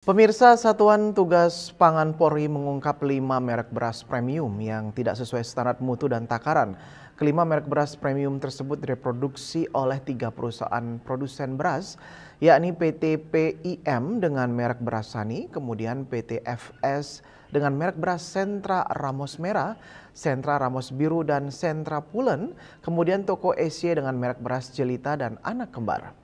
Pemirsa, Satuan Tugas Pangan Polri mengungkap 5 merek beras premium yang tidak sesuai standar mutu dan takaran. Kelima merek beras premium tersebut direproduksi oleh 3 perusahaan produsen beras, yakni PT PIM dengan merek beras Sani, kemudian PT FS dengan merek beras Sentra Ramos Merah, Sentra Ramos Biru, dan Sentra Pulen, kemudian Toko SY dengan merek beras Jelita dan Anak Kembar.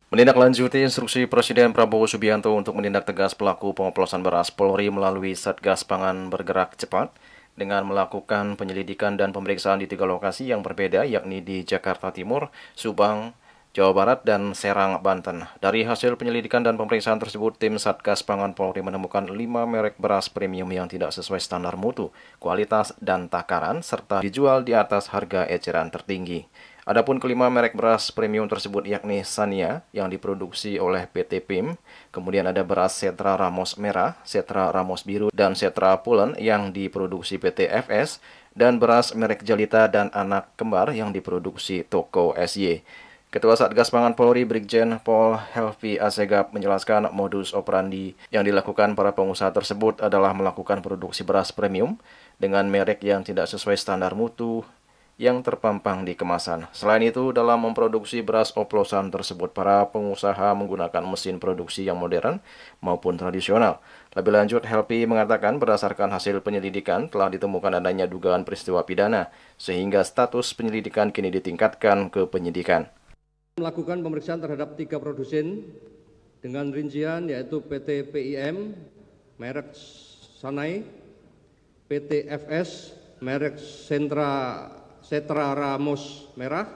Menindaklanjuti instruksi Presiden Prabowo Subianto untuk menindak tegas pelaku pengoplosan beras, Polri melalui Satgas Pangan bergerak cepat dengan melakukan penyelidikan dan pemeriksaan di 3 lokasi yang berbeda, yakni di Jakarta Timur, Subang, Jawa Barat, dan Serang, Banten. Dari hasil penyelidikan dan pemeriksaan tersebut, tim Satgas Pangan Polri menemukan 5 merek beras premium yang tidak sesuai standar mutu, kualitas, dan takaran, serta dijual di atas harga eceran tertinggi. Adapun kelima merek beras premium tersebut yakni Sania yang diproduksi oleh PT PIM, kemudian ada beras Sentra Ramos Merah, Sentra Ramos Biru, dan Sentra Pulen yang diproduksi PT FS, dan beras merek Jelita dan Anak Kembar yang diproduksi Toko SY. Ketua Satgas Pangan Polri Brigjen Pol Helvi Asegaf menjelaskan modus operandi yang dilakukan para pengusaha tersebut adalah melakukan produksi beras premium dengan merek yang tidak sesuai standar mutu yang terpampang di kemasan. Selain itu, dalam memproduksi beras oplosan tersebut, para pengusaha menggunakan mesin produksi yang modern maupun tradisional. Lebih lanjut, Helvi mengatakan berdasarkan hasil penyelidikan telah ditemukan adanya dugaan peristiwa pidana, sehingga status penyelidikan kini ditingkatkan ke penyidikan. Melakukan pemeriksaan terhadap 3 produsen dengan rincian yaitu PT PIM, merek Sanai, PT FS, merek Sentra Ramos Merah,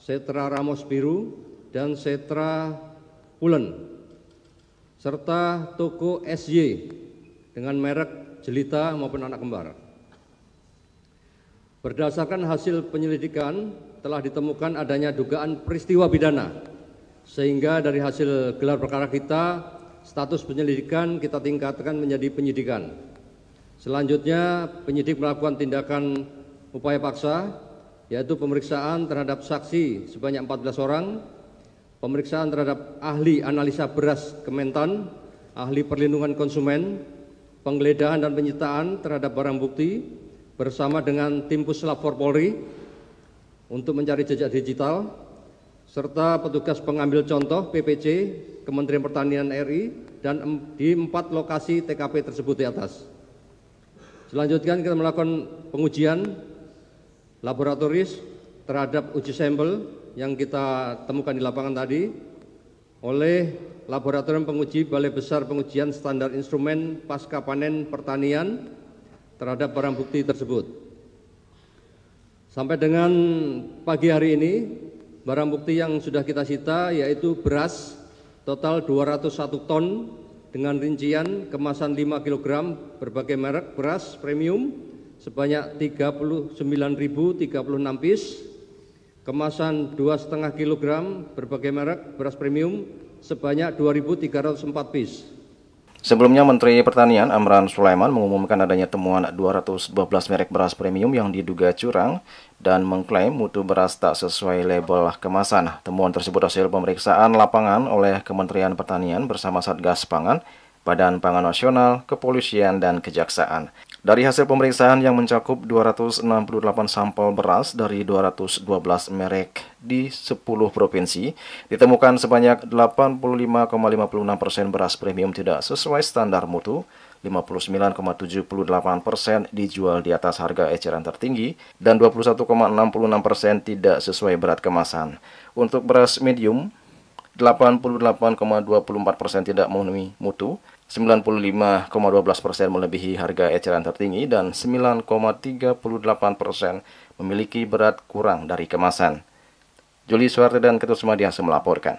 Sentra Ramos Biru, dan Sentra Pulen, serta Toko SY dengan merek Jelita maupun Anak Kembar. Berdasarkan hasil penyelidikan telah ditemukan adanya dugaan peristiwa pidana, sehingga dari hasil gelar perkara kita, status penyelidikan kita tingkatkan menjadi penyidikan. Selanjutnya, penyidik melakukan tindakan upaya paksa, yaitu pemeriksaan terhadap saksi sebanyak 14 orang, pemeriksaan terhadap ahli analisa beras Kementan, ahli perlindungan konsumen, penggeledahan dan penyitaan terhadap barang bukti bersama dengan tim Puslap 4 Polri untuk mencari jejak digital, serta petugas pengambil contoh PPC Kementerian Pertanian RI dan di 4 lokasi TKP tersebut di atas. Selanjutnya kita melakukan pengujian laboratoris terhadap uji sampel yang kita temukan di lapangan tadi oleh Laboratorium Penguji Balai Besar Pengujian Standar Instrumen Pasca Panen Pertanian terhadap barang bukti tersebut. Sampai dengan pagi hari ini, barang bukti yang sudah kita sita yaitu beras total 201 ton dengan rincian kemasan 5 kg berbagai merek beras premium sebanyak 39.036 piece, kemasan 2,5 kg berbagai merek beras premium sebanyak 2.304 piece. Sebelumnya, Menteri Pertanian Amran Sulaiman mengumumkan adanya temuan 212 merek beras premium yang diduga curang dan mengklaim mutu beras tak sesuai label kemasan. Temuan tersebut hasil pemeriksaan lapangan oleh Kementerian Pertanian bersama Satgas Pangan, Badan Pangan Nasional, Kepolisian, dan Kejaksaan. Dari hasil pemeriksaan yang mencakup 268 sampel beras dari 212 merek di 10 provinsi, ditemukan sebanyak 85,56% beras premium tidak sesuai standar mutu, 59,78% dijual di atas harga eceran tertinggi, dan 21,66% tidak sesuai berat kemasan. Untuk beras medium, 88,24% tidak memenuhi mutu, 95,12% melebihi harga eceran tertinggi, dan 9,38% memiliki berat kurang dari kemasan. Juli Suwarte dan Ketut Sumadiasa melaporkan.